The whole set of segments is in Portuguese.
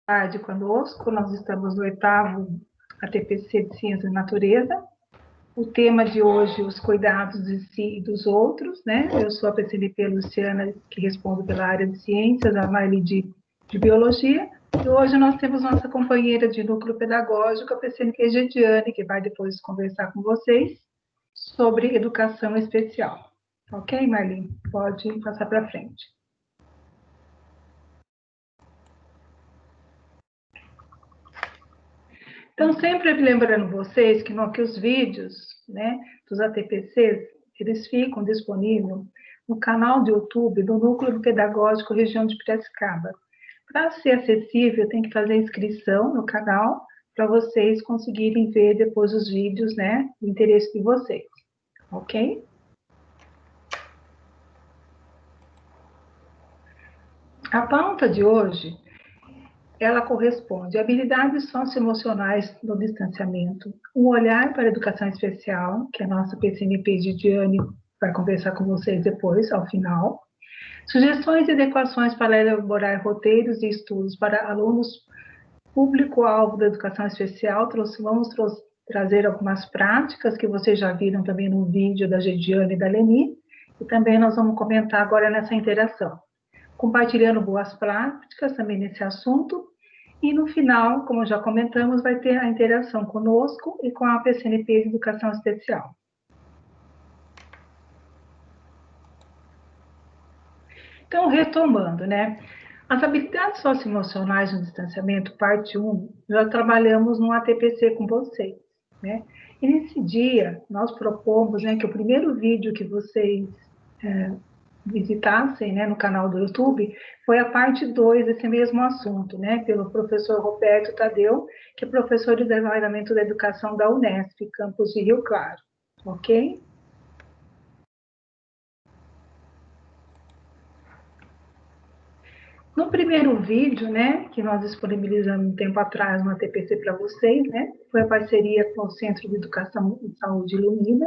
Tarde conosco, nós estamos no 8º ATPC de Ciência e Natureza. O tema de hoje, os cuidados de si e dos outros, né? Eu sou a PCNP Luciana, que respondo pela área de ciências, a Maile de biologia, e hoje nós temos nossa companheira de núcleo pedagógico, a PCNP Gediane, que vai depois conversar com vocês sobre educação especial. Ok, Marli? Pode passar para frente. Então, sempre lembrando vocês que os vídeos, né, dos ATPCs, eles ficam disponíveis no canal do YouTube do Núcleo Pedagógico Região de Piracicaba. Para ser acessível, tem que fazer inscrição no canal para vocês conseguirem ver depois os vídeos, né, do interesse de vocês, ok? A pauta de hoje, ela corresponde a habilidades socioemocionais no distanciamento, um olhar para a educação especial, que a nossa PCNP Gidiane vai conversar com vocês depois, ao final, sugestões e adequações para elaborar roteiros e estudos para alunos público-alvo da educação especial. Vamos trazer algumas práticas que vocês já viram também no vídeo da Gidiane e da Leni, e também nós vamos comentar agora nessa interação, compartilhando boas práticas também nesse assunto. E no final, como já comentamos, vai ter a interação conosco e com a PCNP de Educação Especial. Então, retomando, né? As habilidades socioemocionais no distanciamento, parte 1, já trabalhamos no ATPC com vocês, né? E nesse dia, nós propomos, né, que o primeiro vídeo que vocês visitassem, né, no canal do YouTube, foi a parte 2 desse mesmo assunto, né, pelo professor Roberto Tadeu, que é professor de Desenvolvimento da Educação da Unesp, campus de Rio Claro, ok? No primeiro vídeo, né, que nós disponibilizamos um tempo atrás no ATPC para vocês, né, foi a parceria com o Centro de Educação e Saúde Ilumina.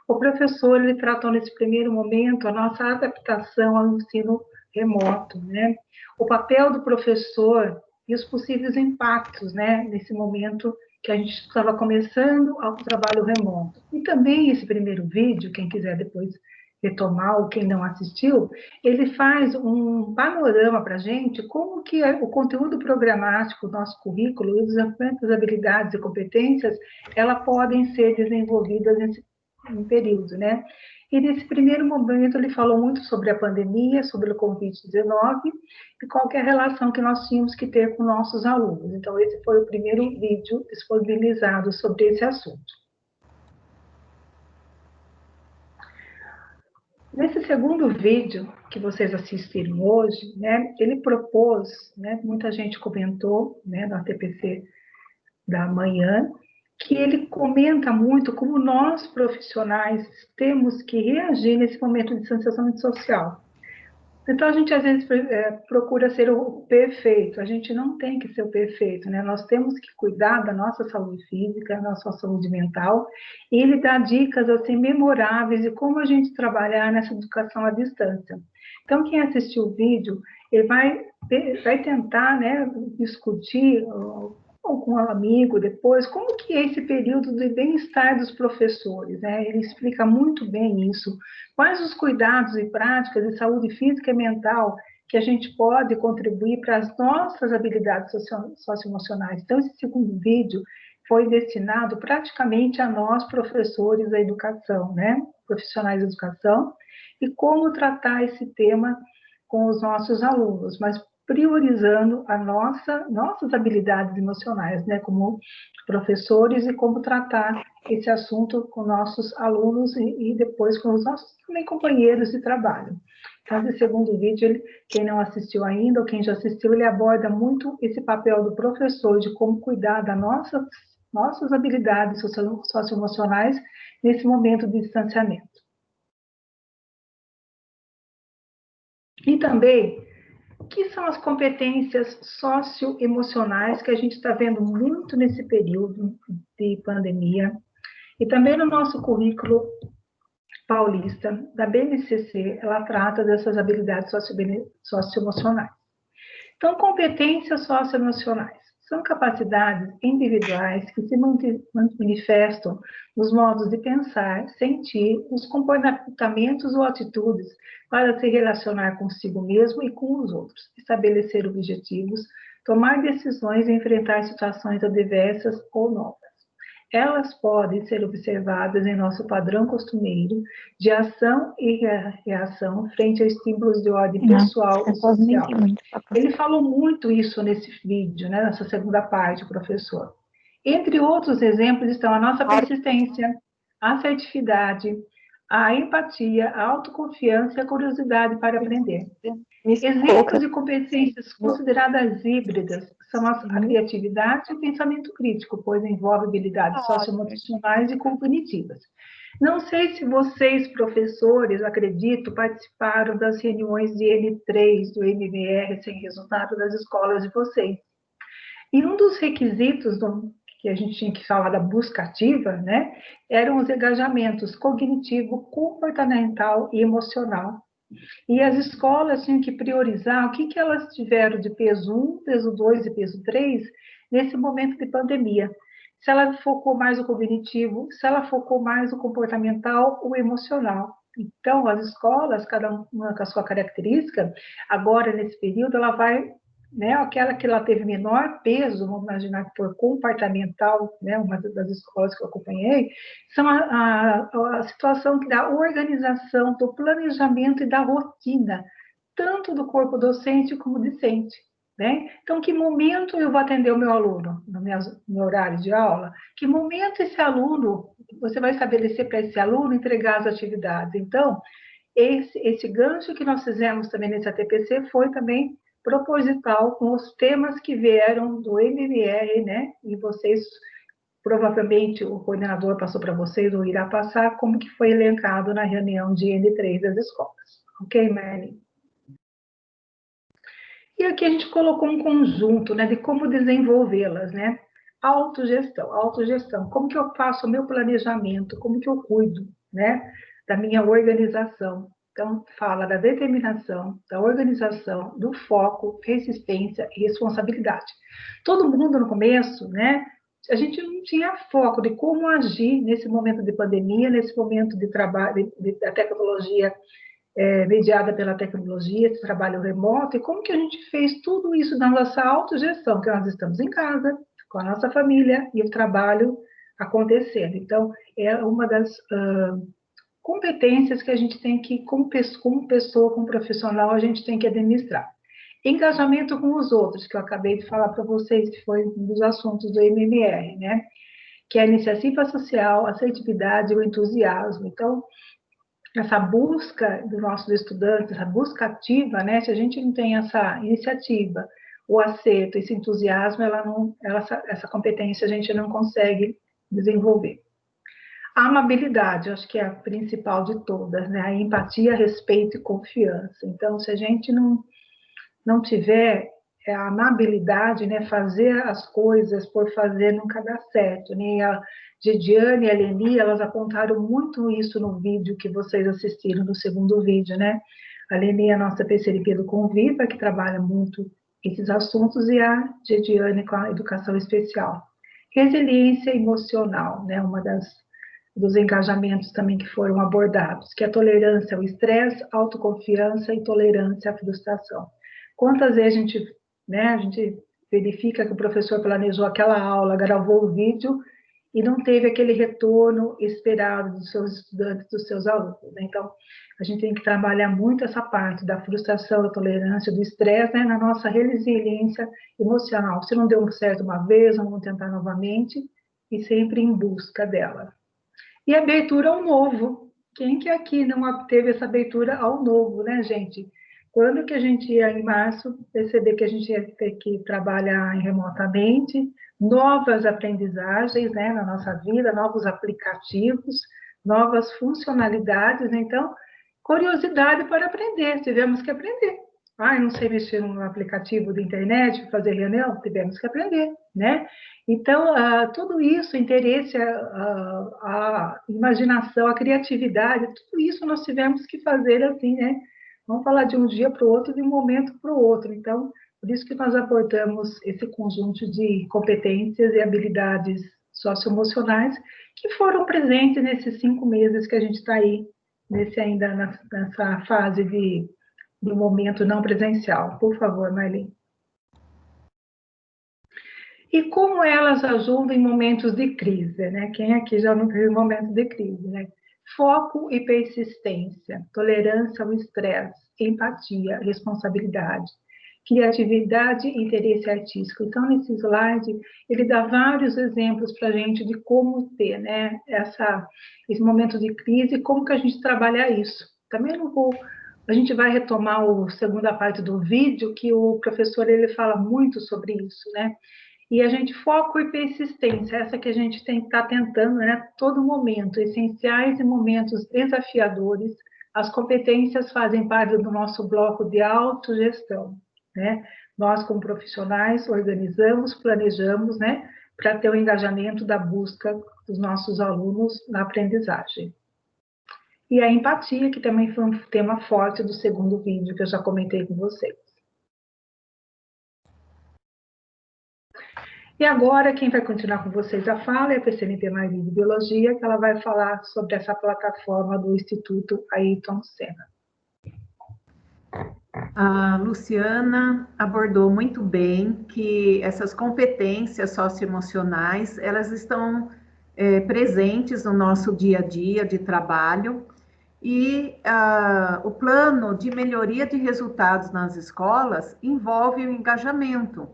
O professor, ele tratou nesse primeiro momento a nossa adaptação ao ensino remoto, né, o papel do professor e os possíveis impactos, né, nesse momento que a gente estava começando o trabalho remoto. E também esse primeiro vídeo, quem quiser depois retomar ou quem não assistiu, ele faz um panorama para a gente como que o conteúdo programático do nosso currículo e as habilidades e competências, elas podem ser desenvolvidas nesse período, né? E nesse primeiro momento ele falou muito sobre a pandemia, sobre o Covid-19 e qual que é a relação que nós tínhamos que ter com nossos alunos. Então esse foi o primeiro vídeo disponibilizado sobre esse assunto. Nesse segundo vídeo que vocês assistiram hoje, né, ele propôs, né, muita gente comentou, né, no ATPC da manhã, que ele comenta muito como nós, profissionais, temos que reagir nesse momento de distanciamento social. Então, a gente, às vezes, procura ser o perfeito. A gente não tem que ser o perfeito, né? Nós temos que cuidar da nossa saúde física, da nossa saúde mental, e ele dá dicas, assim, memoráveis de como a gente trabalhar nessa educação à distância. Então, quem assistiu o vídeo, ele vai tentar, né, discutir com um amigo depois, como que é esse período de bem-estar dos professores, né? Ele explica muito bem isso. Quais os cuidados e práticas de saúde física e mental que a gente pode contribuir para as nossas habilidades socioemocionais. Então, esse segundo vídeo foi destinado praticamente a nós, professores da educação, né? Profissionais da educação, e como tratar esse tema com os nossos alunos, mas priorizando nossas habilidades emocionais, né, como professores, e como tratar esse assunto com nossos alunos e depois com os nossos também companheiros de trabalho. Então, esse segundo vídeo, quem não assistiu ainda, ou quem já assistiu, ele aborda muito esse papel do professor, de como cuidar das nossas habilidades socioemocionais nesse momento de distanciamento. E também, o que são as competências socioemocionais que a gente está vendo muito nesse período de pandemia, e também no nosso currículo paulista da BNCC, ela trata dessas habilidades socioemocionais. Então, competências socioemocionais são capacidades individuais que se manifestam nos modos de pensar, sentir, nos comportamentos ou atitudes para se relacionar consigo mesmo e com os outros, estabelecer objetivos, tomar decisões e enfrentar situações adversas ou novas. Elas podem ser observadas em nosso padrão costumeiro de ação e reação frente a estímulos de ordem pessoal e social. Ele falou muito isso nesse vídeo, né, nessa segunda parte, professor. Entre outros exemplos estão a nossa persistência, a assertividade, a empatia, a autoconfiança e a curiosidade para aprender. Exemplos de competências consideradas híbridas são a criatividade e o pensamento crítico, pois envolve habilidades socioemocionais e cognitivas. Não sei se vocês, professores, acredito, participaram das reuniões de N3 do MBR sem resultado das escolas de vocês. E um dos requisitos que a gente tinha que falar da busca ativa, né, eram os engajamentos cognitivo, comportamental e emocional. E as escolas tinham que priorizar o que elas tiveram de peso 1, peso 2 e peso 3 nesse momento de pandemia. Se ela focou mais o cognitivo, se ela focou mais o comportamental ou emocional. Então, as escolas, cada uma com a sua característica, agora, nesse período, ela vai, né, aquela que ela teve menor peso, vamos imaginar que for comportamental, né, uma das escolas que eu acompanhei, são a situação da organização, do planejamento e da rotina, tanto do corpo docente como discente. Né? Então, que momento eu vou atender o meu aluno no meu horário de aula? Que momento esse aluno, você vai estabelecer para esse aluno entregar as atividades? Então, esse gancho que nós fizemos também nesse ATPC foi também proposital com os temas que vieram do MMR, né? E vocês, provavelmente, o coordenador passou para vocês, ou irá passar, como que foi elencado na reunião de N3 das escolas. Ok, Marlene? E aqui a gente colocou um conjunto, né, de como desenvolvê-las, né? Autogestão. Como que eu faço o meu planejamento? Como que eu cuido, né, da minha organização? Então, fala da determinação, da organização, do foco, resistência e responsabilidade. Todo mundo no começo, né, a gente não tinha foco de como agir nesse momento de pandemia, nesse momento de trabalho, da tecnologia mediada pela tecnologia, esse trabalho remoto, e como que a gente fez tudo isso na nossa autogestão, que nós estamos em casa, com a nossa família, e o trabalho acontecendo. Então, é uma das competências que a gente tem que, como pessoa, como profissional, a gente tem que administrar. Engajamento com os outros, que eu acabei de falar para vocês, que foi um dos assuntos do MMR, né? Que é a iniciativa social, a assertividade e o entusiasmo. Então, essa busca dos nossos estudantes, essa busca ativa, né? Se a gente não tem essa iniciativa, o acerto, esse entusiasmo, essa competência a gente não consegue desenvolver. A amabilidade, acho que é a principal de todas, né? A empatia, respeito e confiança. Então, se a gente não tiver a amabilidade, né? Fazer as coisas por fazer nunca dá certo. Né? A Gidiane e a Leni, elas apontaram muito isso no vídeo que vocês assistiram, no segundo vídeo, né? A Leni é a nossa PCLP do Conviva, que trabalha muito esses assuntos, e a Gidiane com a educação especial. Resiliência emocional, né? Uma dos engajamentos também que foram abordados, que é a tolerância ao estresse, autoconfiança e tolerância à frustração. Quantas vezes a gente verifica que o professor planejou aquela aula, gravou o vídeo e não teve aquele retorno esperado dos seus estudantes, dos seus alunos. Né? Então, a gente tem que trabalhar muito essa parte da frustração, da tolerância, do estresse, né? Na nossa resiliência emocional. Se não deu certo uma vez, vamos tentar novamente e sempre em busca dela. E abertura ao novo. Quem que aqui não teve essa abertura ao novo, né, gente? Quando que a gente ia, em março, perceber que a gente ia ter que trabalhar remotamente, novas aprendizagens, né, na nossa vida, novos aplicativos, novas funcionalidades. Então, curiosidade para aprender, tivemos que aprender. Ah, eu não sei mexer num aplicativo de internet, fazer reunião, tivemos que aprender, né? Então, tudo isso, interesse, a imaginação, a criatividade, tudo isso nós tivemos que fazer assim, né? Vamos falar de um dia para o outro, de um momento para o outro. Então, Por isso que nós abordamos esse conjunto de competências e habilidades socioemocionais que foram presentes nesses 5 meses que a gente está aí, nessa fase do momento não presencial. Por favor, Marlene. E como elas ajudam em momentos de crise, né? Quem aqui já não teve momentos de crise, né? Foco e persistência, tolerância ao estresse, empatia, responsabilidade, criatividade e interesse artístico. Então, nesse slide, ele dá vários exemplos para a gente de como ter, né, esse momento de crise e como que a gente trabalha isso. Também não vou... A gente vai retomar a segunda parte do vídeo, que o professor ele fala muito sobre isso, né? E a gente foco e persistência, essa que a gente tem que estar tentando, né, todo momento, essenciais e momentos desafiadores. As competências fazem parte do nosso bloco de autogestão, né? Nós, como profissionais, organizamos, planejamos, né, para ter o engajamento da busca dos nossos alunos na aprendizagem. E a empatia, que também foi um tema forte do segundo vídeo que eu já comentei com vocês. E agora, quem vai continuar com vocês a fala é a PCNP Maria de Biologia, que ela vai falar sobre essa plataforma do Instituto Ayrton Senna. A Luciana abordou muito bem que essas competências socioemocionais, elas estão presentes no nosso dia a dia de trabalho, e o plano de melhoria de resultados nas escolas envolve o engajamento,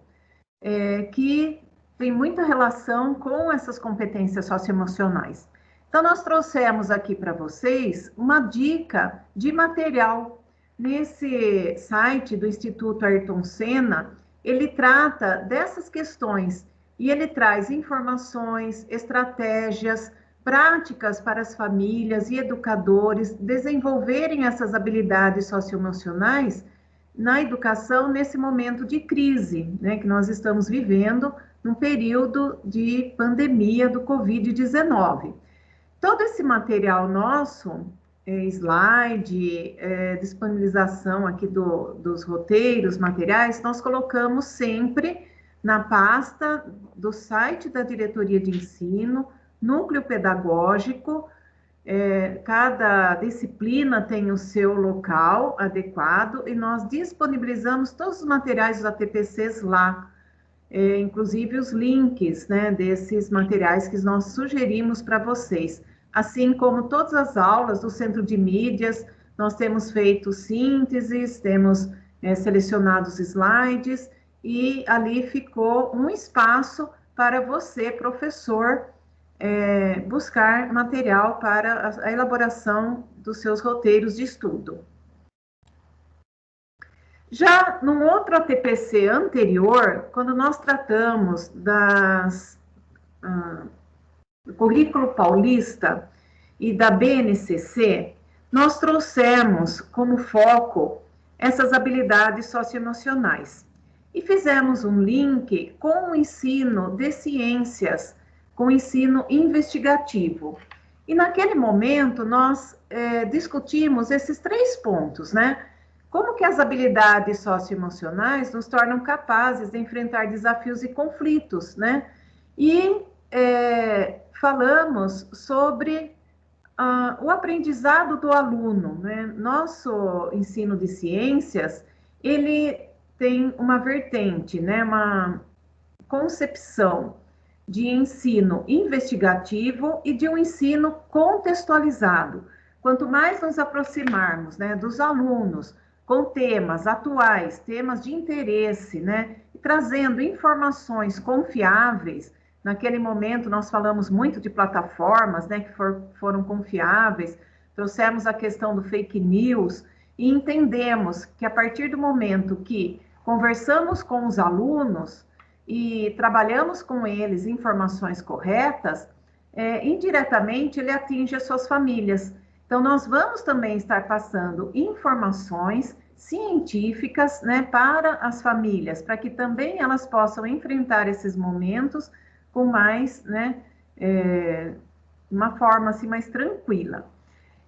que tem muita relação com essas competências socioemocionais. Então, nós trouxemos aqui para vocês uma dica de material. Nesse site do Instituto Ayrton Senna, ele trata dessas questões e ele traz informações, estratégias, práticas para as famílias e educadores desenvolverem essas habilidades socioemocionais na educação nesse momento de crise, né, que nós estamos vivendo num período de pandemia do Covid-19. Todo esse material nosso, slide, disponibilização aqui dos roteiros, materiais, nós colocamos sempre na pasta do site da Diretoria de Ensino, Núcleo Pedagógico. Cada disciplina tem o seu local adequado e nós disponibilizamos todos os materiais dos ATPCs lá, inclusive os links, né, desses materiais que nós sugerimos para vocês. Assim como todas as aulas do Centro de Mídias, nós temos feito sínteses, temos selecionado os slides e ali ficou um espaço para você, professor, buscar material para a elaboração dos seus roteiros de estudo. Já num outro ATPC anterior, quando nós tratamos do currículo paulista e da BNCC, nós trouxemos como foco essas habilidades socioemocionais e fizemos um link com o ensino de ciências, com o ensino investigativo. E naquele momento nós discutimos esses 3 pontos, né? Como que as habilidades socioemocionais nos tornam capazes de enfrentar desafios e conflitos, né? E falamos sobre o aprendizado do aluno, né? Nosso ensino de ciências, ele tem uma vertente, né? Uma concepção de ensino investigativo e de um ensino contextualizado. Quanto mais nos aproximarmos, né, dos alunos com temas atuais, temas de interesse, né, e trazendo informações confiáveis. Naquele momento nós falamos muito de plataformas, né, que foram confiáveis, trouxemos a questão do fake news e entendemos que a partir do momento que conversamos com os alunos e trabalhamos com eles informações corretas, indiretamente ele atinge as suas famílias. Então, nós vamos também estar passando informações científicas, né, para as famílias, para que também elas possam enfrentar esses momentos com mais, né, uma forma assim mais tranquila.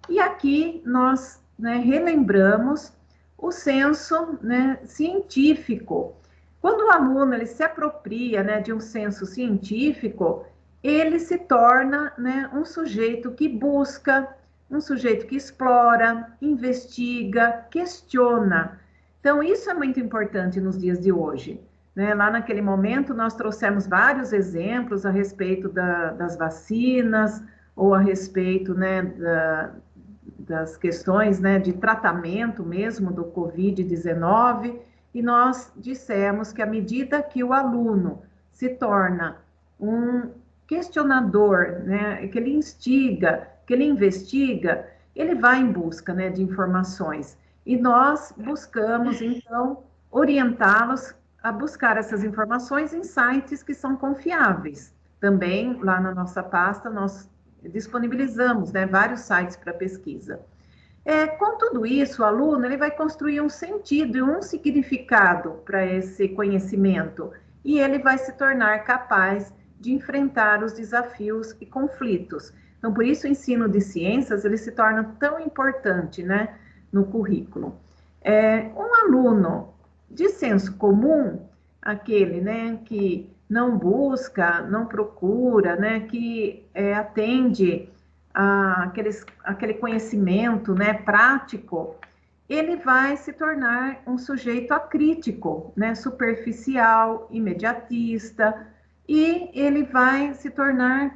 E aqui nós, né, relembramos o censo, né, científico, Quando o aluno ele se apropria, né, de um senso científico, ele se torna, né, um sujeito que busca, um sujeito que explora, investiga, questiona. Então, isso é muito importante nos dias de hoje. Né? Lá naquele momento, nós trouxemos vários exemplos a respeito das vacinas, ou a respeito, né, das questões, né, de tratamento mesmo do Covid-19, e nós dissemos que à medida que o aluno se torna um questionador, né, que ele instiga, que ele investiga, ele vai em busca, né, de informações. E nós buscamos, então, orientá-los a buscar essas informações em sites que são confiáveis. Também, lá na nossa pasta, nós disponibilizamos, né, vários sites para pesquisa. Com tudo isso, o aluno ele vai construir um sentido e um significado para esse conhecimento, e ele vai se tornar capaz de enfrentar os desafios e conflitos. Então, por isso o ensino de ciências ele se torna tão importante, né, no currículo. Um aluno de senso comum, aquele, né, que não busca, não procura, né, que atende aquele conhecimento, né, prático, ele vai se tornar um sujeito acrítico, né, superficial, imediatista, e ele vai se tornar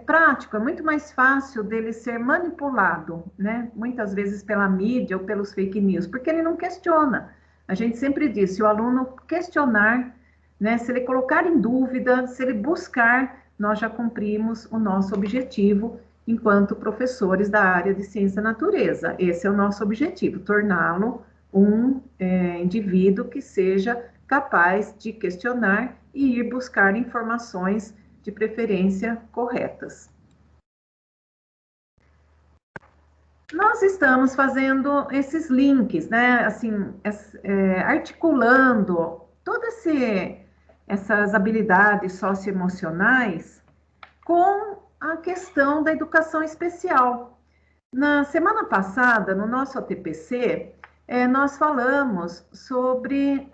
prático. É muito mais fácil dele ser manipulado, né, muitas vezes pela mídia ou pelos fake news, porque ele não questiona. A gente sempre diz, se o aluno questionar, né, se ele colocar em dúvida, se ele buscar, nós já cumprimos o nosso objetivo enquanto professores da área de ciência da natureza. Esse é o nosso objetivo, torná-lo um indivíduo que seja capaz de questionar e ir buscar informações de preferência corretas. Nós estamos fazendo esses links, né, assim, articulando todas essas habilidades socioemocionais com a questão da educação especial. Na semana passada, no nosso ATPC, nós falamos sobre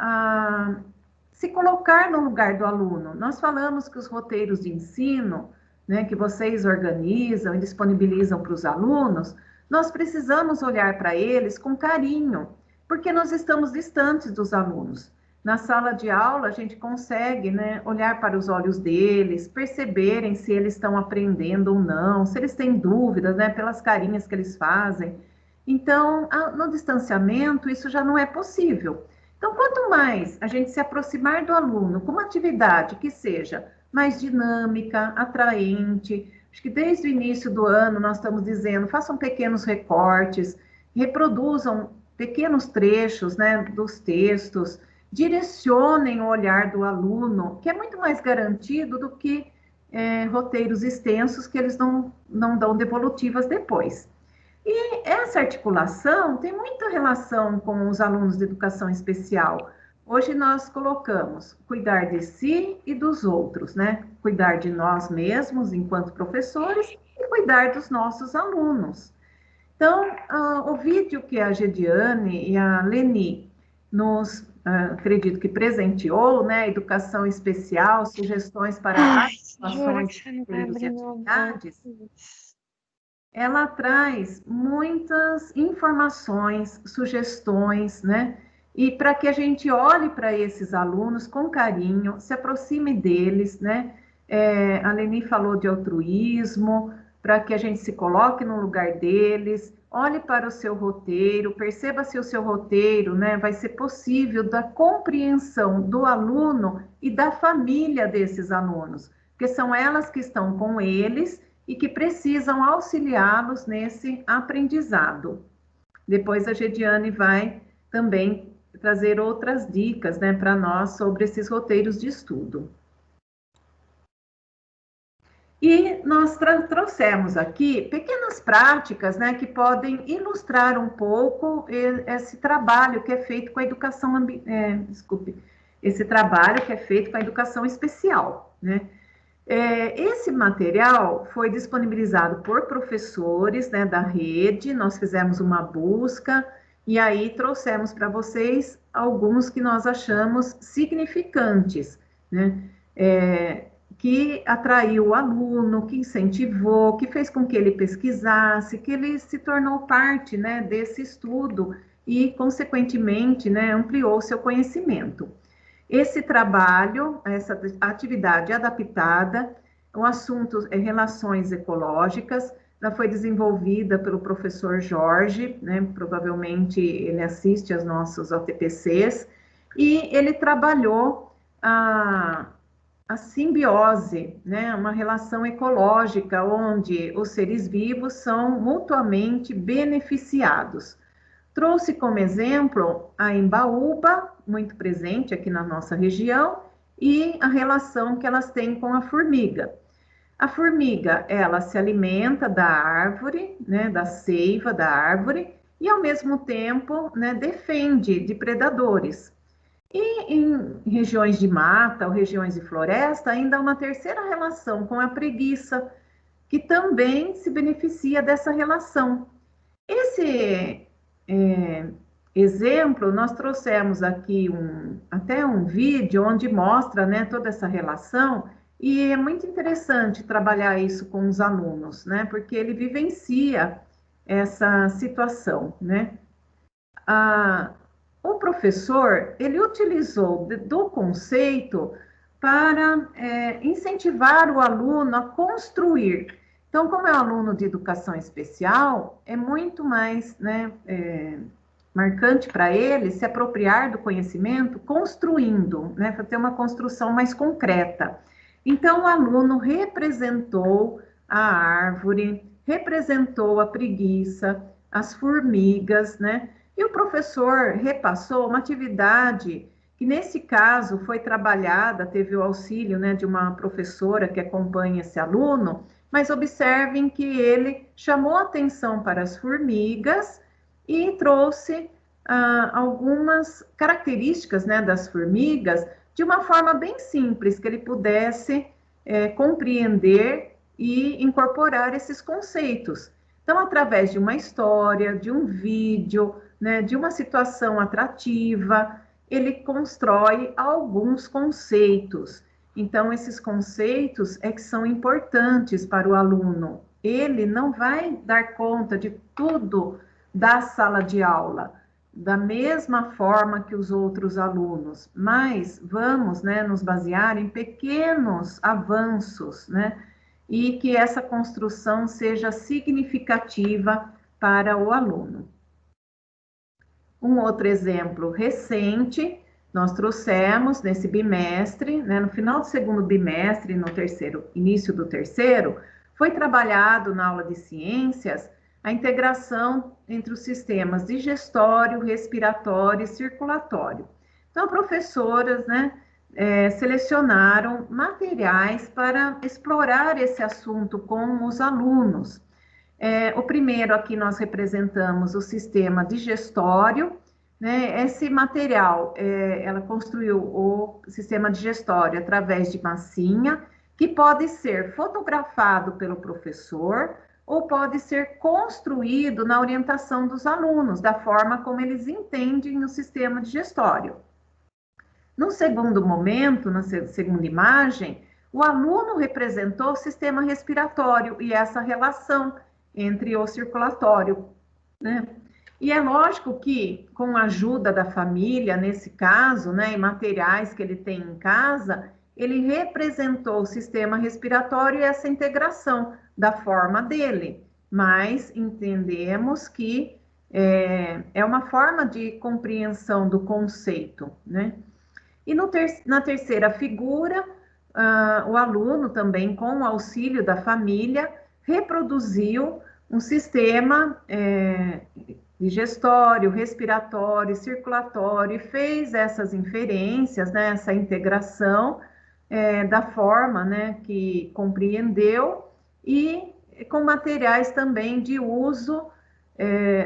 se colocar no lugar do aluno. Nós falamos que os roteiros de ensino, né, que vocês organizam e disponibilizam para os alunos, nós precisamos olhar para eles com carinho, porque nós estamos distantes dos alunos. Na sala de aula, a gente consegue, né, olhar para os olhos deles, perceberem se eles estão aprendendo ou não, se eles têm dúvidas, né, pelas carinhas que eles fazem. Então, no distanciamento, isso já não é possível. Então, quanto mais a gente se aproximar do aluno com uma atividade que seja mais dinâmica, atraente, acho que desde o início do ano nós estamos dizendo, façam pequenos recortes, reproduzam pequenos trechos, né, dos textos, direcionem o olhar do aluno, que é muito mais garantido do que roteiros extensos que eles não dão devolutivas depois. E essa articulação tem muita relação com os alunos de educação especial. Hoje nós colocamos cuidar de si e dos outros, né? Cuidar de nós mesmos enquanto professores e cuidar dos nossos alunos. Então, o vídeo que a Gediane e a Leni nos, acredito que presenteou, né? Educação especial, sugestões para ações e atividades. Ela traz muitas informações, sugestões, né? E para que a gente olhe para esses alunos com carinho, se aproxime deles, né? A Leni falou de altruísmo, para que a gente se coloque no lugar deles, olhe para o seu roteiro, perceba se o seu roteiro, né, vai ser possível da compreensão do aluno e da família desses alunos, porque são elas que estão com eles e que precisam auxiliá-los nesse aprendizado. Depois a Gediane vai também trazer outras dicas, né, para nós sobre esses roteiros de estudo. E nós trouxemos aqui pequenas práticas, né, que podem ilustrar um pouco esse trabalho que é feito com a educação, esse trabalho que é feito com a educação especial, né? Esse material foi disponibilizado por professores, né, da rede, nós fizemos uma busca E aí trouxemos para vocês alguns que nós achamos significantes, né? Que atraiu o aluno, que incentivou, que fez com que ele pesquisasse, que ele se tornou parte, né, desse estudo e, consequentemente, né, ampliou seu conhecimento. Esse trabalho, essa atividade adaptada, o assunto é relações ecológicas, ela foi desenvolvida pelo professor Jorge, né, provavelmente ele assiste aos nossos OTPCs, e ele trabalhou a simbiose, né, uma relação ecológica onde os seres vivos são mutuamente beneficiados. Trouxe como exemplo a embaúba, muito presente aqui na nossa região, e a relação que elas têm com a formiga. A formiga, ela se alimenta da árvore, né, da seiva da árvore, e ao mesmo tempo, né, defende de predadores. E em regiões de mata ou regiões de floresta, ainda há uma terceira relação com a preguiça, que também se beneficia dessa relação. Esse exemplo, nós trouxemos aqui até um vídeo onde mostra, né, toda essa relação, e é muito interessante trabalhar isso com os alunos, né, porque ele vivencia essa situação, né. O professor, ele utilizou do conceito para incentivar o aluno a construir. Então, como é um aluno de educação especial, é muito mais, né, marcante para ele se apropriar do conhecimento construindo, né, para ter uma construção mais concreta. Então, o aluno representou a árvore, representou a preguiça, as formigas, né, e o professor repassou uma atividade que, nesse caso, foi trabalhada, teve o auxílio, né, de uma professora que acompanha esse aluno, mas observem que ele chamou atenção para as formigas e trouxe algumas características, né, das formigas de uma forma bem simples, que ele pudesse compreender e incorporar esses conceitos. Então, através de uma história, de um vídeo, né, de uma situação atrativa, ele constrói alguns conceitos. Então, esses conceitos é que são importantes para o aluno. Ele não vai dar conta de tudo da sala de aula, da mesma forma que os outros alunos, mas vamos, né, nos basear em pequenos avanços, né, e que essa construção seja significativa para o aluno. Um outro exemplo recente, nós trouxemos nesse bimestre, né, no final do segundo bimestre, no início do terceiro, foi trabalhado na aula de ciências a integração entre os sistemas digestório, respiratório e circulatório. Então, professoras, né, selecionaram materiais para explorar esse assunto com os alunos. O primeiro aqui nós representamos o sistema digestório, né? Esse material, ela construiu o sistema digestório através de massinha, que pode ser fotografado pelo professor ou pode ser construído na orientação dos alunos, da forma como eles entendem o sistema digestório. No segundo momento, na segunda imagem, o aluno representou o sistema respiratório e essa relação entre o circulatório, né? E é lógico que, com a ajuda da família, nesse caso, né, e materiais que ele tem em casa, ele representou o sistema respiratório e essa integração da forma dele, mas entendemos que é uma forma de compreensão do conceito, né? E na terceira figura, o aluno também, com o auxílio da família, reproduziu um sistema digestório, respiratório, circulatório, e fez essas inferências, né, essa integração da forma, né, que compreendeu e com materiais também de uso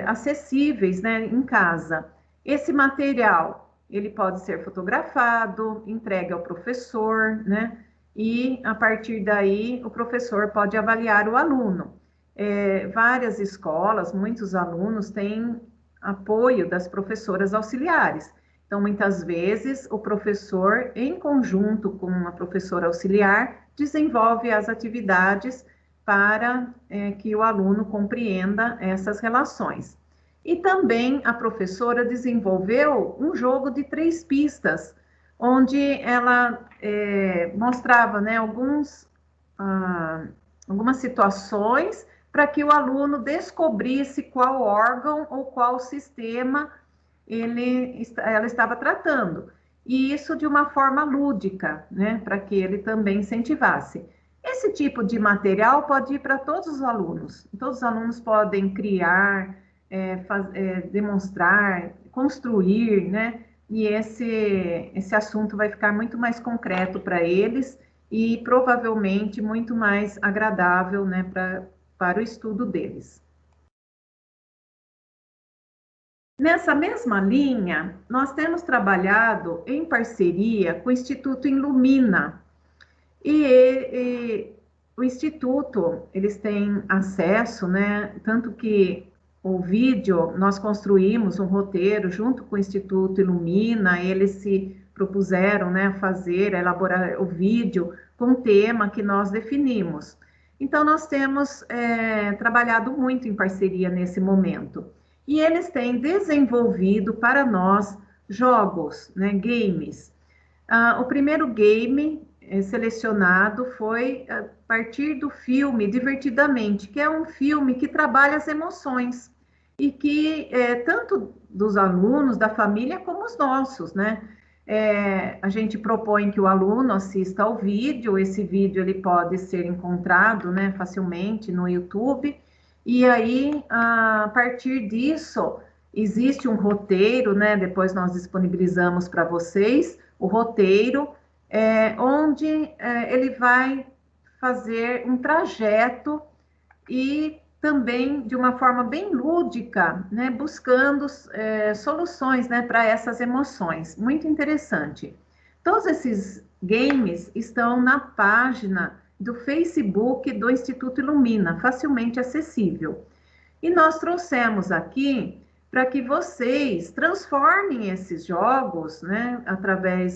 acessíveis, né, em casa. Esse material, ele pode ser fotografado, entregue ao professor, né, e a partir daí o professor pode avaliar o aluno. Várias escolas, muitos alunos têm apoio das professoras auxiliares. Então, muitas vezes, o professor, em conjunto com uma professora auxiliar, desenvolve as atividades para que o aluno compreenda essas relações. E também a professora desenvolveu um jogo de 3 pistas, onde ela mostrava, né, algumas situações para que o aluno descobrisse qual órgão ou qual sistema ela estava tratando. E isso de uma forma lúdica, né, para que ele também incentivasse. Esse tipo de material pode ir para todos os alunos. Todos os alunos podem criar, demonstrar, construir, né? E esse assunto vai ficar muito mais concreto para eles e provavelmente muito mais agradável, né, para o estudo deles. Nessa mesma linha, nós temos trabalhado em parceria com o Instituto Ilumina. E o Instituto, eles têm acesso, né? Tanto que o vídeo, nós construímos um roteiro junto com o Instituto Ilumina, eles se propuseram, né, a elaborar o vídeo com o tema que nós definimos. Então, nós temos trabalhado muito em parceria nesse momento. E eles têm desenvolvido para nós jogos, né, games. O primeiro game selecionado foi a partir do filme Divertidamente, que é um filme que trabalha as emoções e que tanto dos alunos, da família, como os nossos, né? A gente propõe que o aluno assista ao vídeo, esse vídeo ele pode ser encontrado, né, facilmente no YouTube, e aí, a partir disso, existe um roteiro, né, depois nós disponibilizamos para vocês, o roteiro, onde ele vai fazer um trajeto e também de uma forma bem lúdica, né, buscando soluções, né, para essas emoções. Muito interessante. Todos esses games estão na página do Facebook do Instituto Ilumina, facilmente acessível. E nós trouxemos aqui para que vocês transformem esses jogos, né?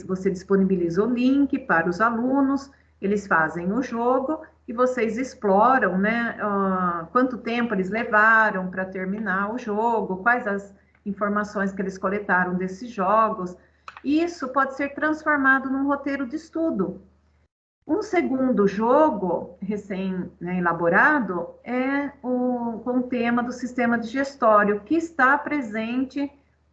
Você disponibiliza o link para os alunos, eles fazem o jogo e vocês exploram, né? Quanto tempo eles levaram para terminar o jogo, quais as informações que eles coletaram desses jogos. Isso pode ser transformado num roteiro de estudo. Um segundo jogo recém-elaborado com o tema do sistema digestório, que está presente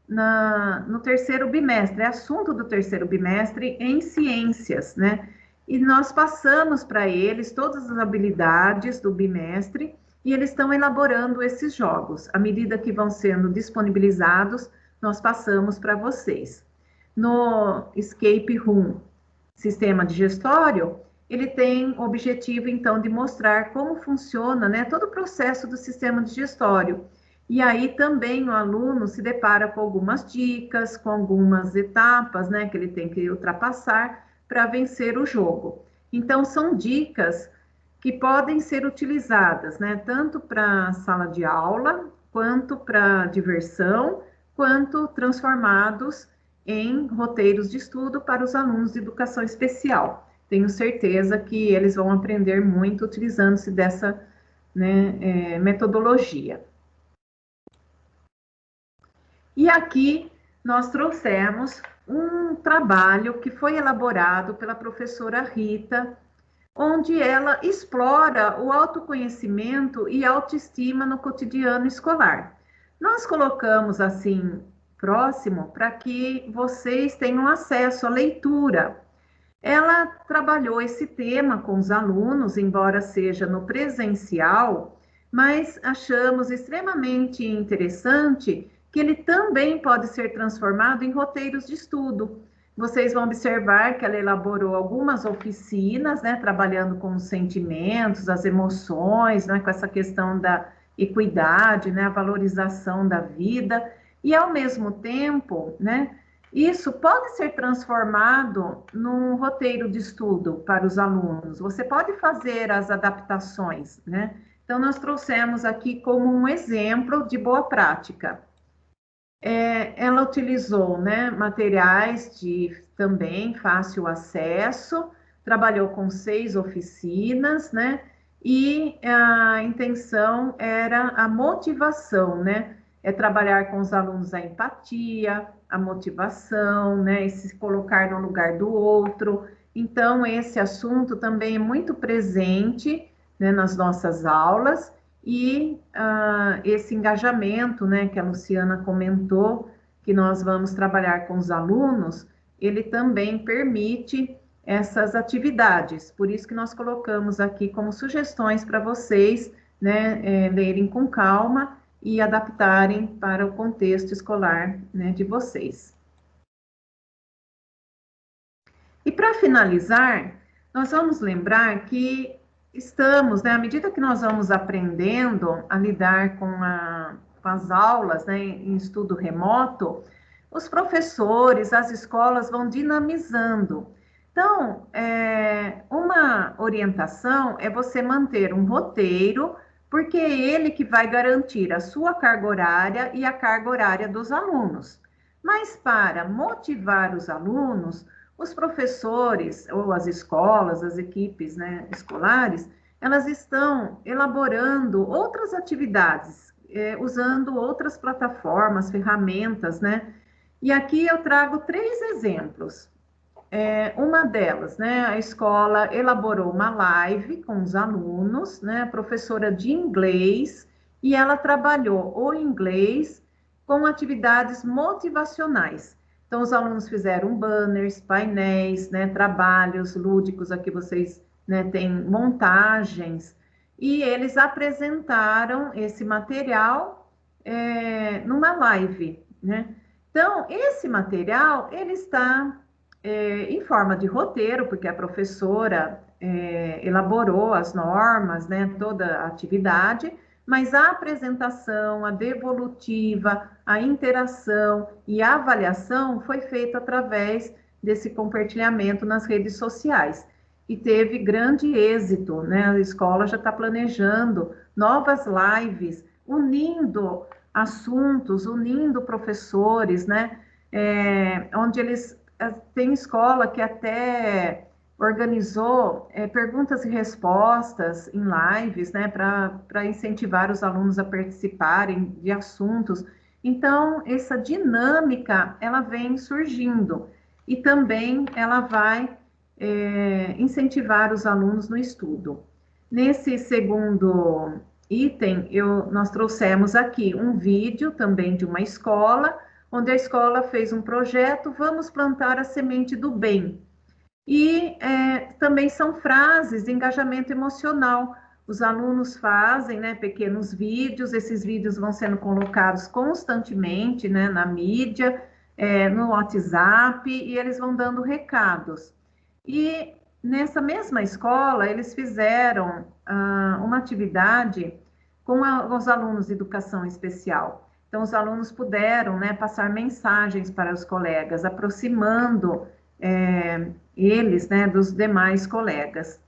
no terceiro bimestre, é assunto do terceiro bimestre em ciências, né? E nós passamos para eles todas as habilidades do bimestre e eles estão elaborando esses jogos. À medida que vão sendo disponibilizados, nós passamos para vocês. No Escape Room, sistema digestório, ele tem o objetivo, então, de mostrar como funciona, né, todo o processo do sistema digestório. E aí também o aluno se depara com algumas dicas, com algumas etapas, né, que ele tem que ultrapassar para vencer o jogo. Então, são dicas que podem ser utilizadas, né, tanto para sala de aula, quanto para diversão, quanto transformados em roteiros de estudo para os alunos de educação especial. Tenho certeza que eles vão aprender muito utilizando-se dessa, né, metodologia. E aqui nós trouxemos um trabalho que foi elaborado pela professora Rita, onde ela explora o autoconhecimento e autoestima no cotidiano escolar. Nós colocamos assim próximo para que vocês tenham acesso à leitura. Ela trabalhou esse tema com os alunos, embora seja no presencial, mas achamos extremamente interessante que ele também pode ser transformado em roteiros de estudo. Vocês vão observar que ela elaborou algumas oficinas, né, trabalhando com os sentimentos, as emoções, né, com essa questão da equidade, né, a valorização da vida, e ao mesmo tempo, né, isso pode ser transformado num roteiro de estudo para os alunos. Você pode fazer as adaptações, né? Então, nós trouxemos aqui como um exemplo de boa prática. Ela utilizou, né, materiais de também fácil acesso, trabalhou com 6 oficinas, né, e a intenção era a motivação, né, é trabalhar com os alunos a empatia, a motivação, né, e se colocar no lugar do outro. Então, esse assunto também é muito presente, né, nas nossas aulas, e esse engajamento, né, que a Luciana comentou, que nós vamos trabalhar com os alunos, ele também permite essas atividades. Por isso que nós colocamos aqui como sugestões para vocês, né, lerem com calma e adaptarem para o contexto escolar, né, de vocês. E para finalizar, nós vamos lembrar que estamos, né, à medida que nós vamos aprendendo a lidar com as aulas, né, em estudo remoto, os professores, as escolas vão dinamizando. Então, uma orientação é você manter um roteiro, porque é ele que vai garantir a sua carga horária e a carga horária dos alunos. Mas para motivar os alunos, os professores ou as escolas, as equipes, né, escolares, elas estão elaborando outras atividades, usando outras plataformas, ferramentas, né? E aqui eu trago 3 exemplos. Uma delas, né, a escola elaborou uma live com os alunos, né, a professora de inglês, e ela trabalhou o inglês com atividades motivacionais. Então, os alunos fizeram banners, painéis, né, trabalhos lúdicos, aqui vocês, né, têm montagens, e eles apresentaram esse material numa live, né? Então, esse material, ele está em forma de roteiro, porque a professora elaborou as normas, né, toda a atividade, mas a apresentação, a devolutiva, a interação e a avaliação foi feita através desse compartilhamento nas redes sociais. E teve grande êxito, né? A escola já está planejando novas lives, unindo assuntos, unindo professores, né? Onde eles tem escola que até organizou perguntas e respostas em lives, né, para incentivar os alunos a participarem de assuntos. Então, essa dinâmica, ela vem surgindo e também ela vai incentivar os alunos no estudo. Nesse segundo item, nós trouxemos aqui um vídeo também de uma escola, onde a escola fez um projeto, vamos plantar a semente do bem. E também são frases de engajamento emocional. Os alunos fazem, né, pequenos vídeos, esses vídeos vão sendo colocados constantemente, né, na mídia, no WhatsApp, e eles vão dando recados. E nessa mesma escola, eles fizeram uma atividade com os alunos de educação especial. Então, os alunos puderam, né, passar mensagens para os colegas, aproximando eles, né, dos demais colegas.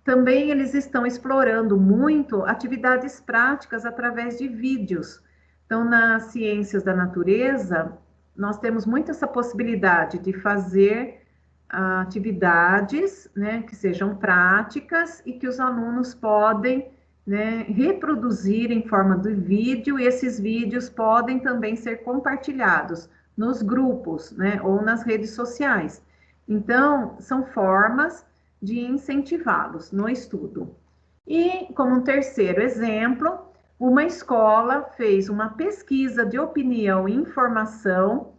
Também eles estão explorando muito atividades práticas através de vídeos. Então, nas ciências da natureza, nós temos muito essa possibilidade de fazer atividades, né, que sejam práticas e que os alunos podem, né, reproduzir em forma de vídeo, e esses vídeos podem também ser compartilhados nos grupos, né, ou nas redes sociais. Então, são formas de incentivá-los no estudo. E, como um terceiro exemplo, uma escola fez uma pesquisa de opinião e informação,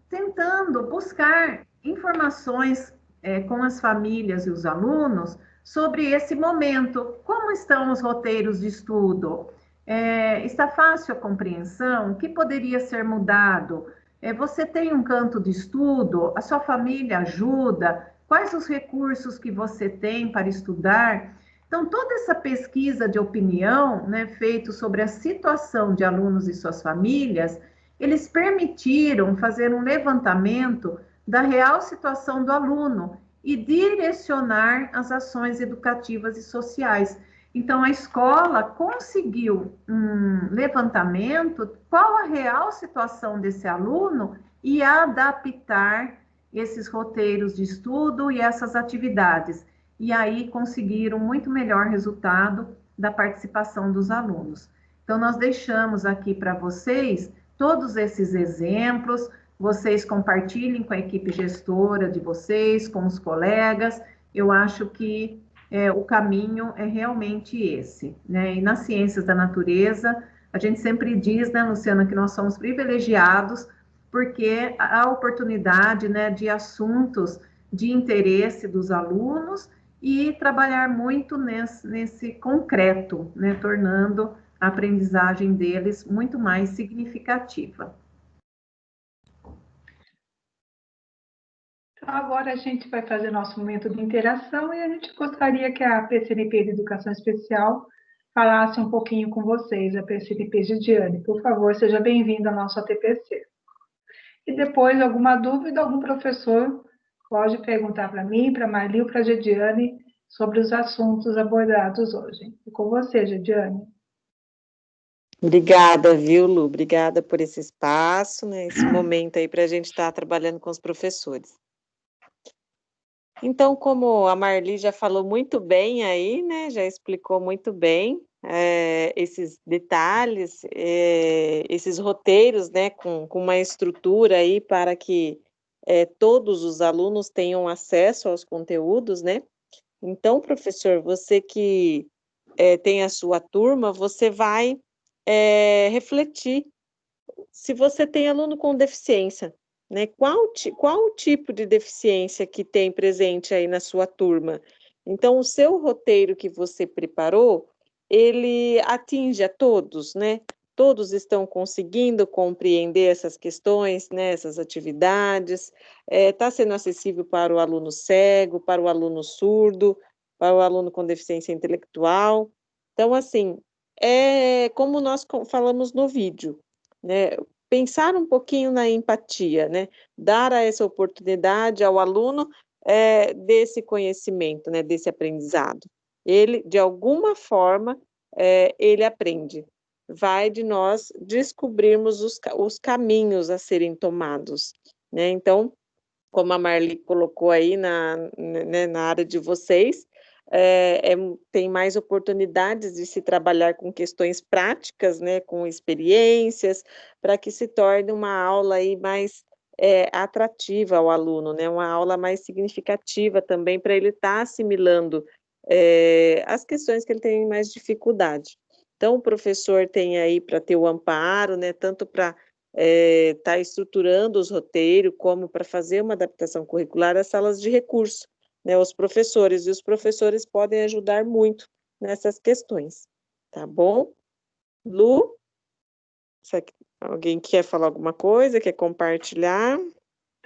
tentando buscar informações com as famílias e os alunos sobre esse momento. Como estão os roteiros de estudo? Está fácil a compreensão? O que poderia ser mudado? Você tem um canto de estudo? A sua família ajuda? Quais os recursos que você tem para estudar? Então, toda essa pesquisa de opinião, né, feita sobre a situação de alunos e suas famílias, eles permitiram fazer um levantamento da real situação do aluno e direcionar as ações educativas e sociais. Então, a escola conseguiu um levantamento, qual a real situação desse aluno e adaptar esses roteiros de estudo e essas atividades. E aí conseguiram muito melhor resultado da participação dos alunos. Então, nós deixamos aqui para vocês todos esses exemplos, vocês compartilhem com a equipe gestora de vocês, com os colegas. Eu acho que o caminho é realmente esse, né? E nas ciências da natureza, a gente sempre diz, né, Luciana, que nós somos privilegiados porque a oportunidade, né, de assuntos de interesse dos alunos e trabalhar muito nesse concreto, né, tornando a aprendizagem deles muito mais significativa. Então, agora a gente vai fazer nosso momento de interação e a gente gostaria que a PCNP de Educação Especial falasse um pouquinho com vocês, a PCNP Gidiane. Por favor, seja bem-vinda ao nosso ATPC. E depois, alguma dúvida, algum professor pode perguntar para mim, para a Marli ou para a Gidiane sobre os assuntos abordados hoje. E com você, Gidiane. Obrigada, viu, Lu? Obrigada por esse espaço, né? Esse momento aí para a gente estar trabalhando com os professores. Então, como a Marli já falou muito bem aí, né? Já explicou muito bem esses detalhes, esses roteiros, né? Com uma estrutura aí para que todos os alunos tenham acesso aos conteúdos, né? Então, professor, você que tem a sua turma, você vai refletir se você tem aluno com deficiência, né? Qual o tipo de deficiência que tem presente aí na sua turma? Então, o seu roteiro que você preparou, ele atinge a todos, né? Todos estão conseguindo compreender essas questões, né? Essas atividades, está sendo acessível para o aluno cego, para o aluno surdo, para o aluno com deficiência intelectual. Então, assim, como nós falamos no vídeo, né? Pensar um pouquinho na empatia, né? Dar essa oportunidade ao aluno desse conhecimento, né? Desse aprendizado. Ele, de alguma forma, ele aprende. Vai de nós descobrirmos os caminhos a serem tomados, né? Então, como a Marli colocou aí na área de vocês, tem mais oportunidades de se trabalhar com questões práticas, né, com experiências, para que se torne uma aula aí mais atrativa ao aluno, né, uma aula mais significativa também para ele estar assimilando as questões que ele tem mais dificuldade. Então, o professor tem aí para ter o amparo, né, tanto para está estruturando os roteiros, como para fazer uma adaptação curricular às salas de recurso, né, os professores, e os professores podem ajudar muito nessas questões, tá bom? Lu, alguém quer falar alguma coisa, quer compartilhar?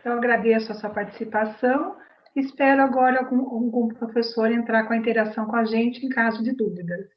Eu agradeço a sua participação, espero agora algum professor entrar com a interação com a gente em caso de dúvidas.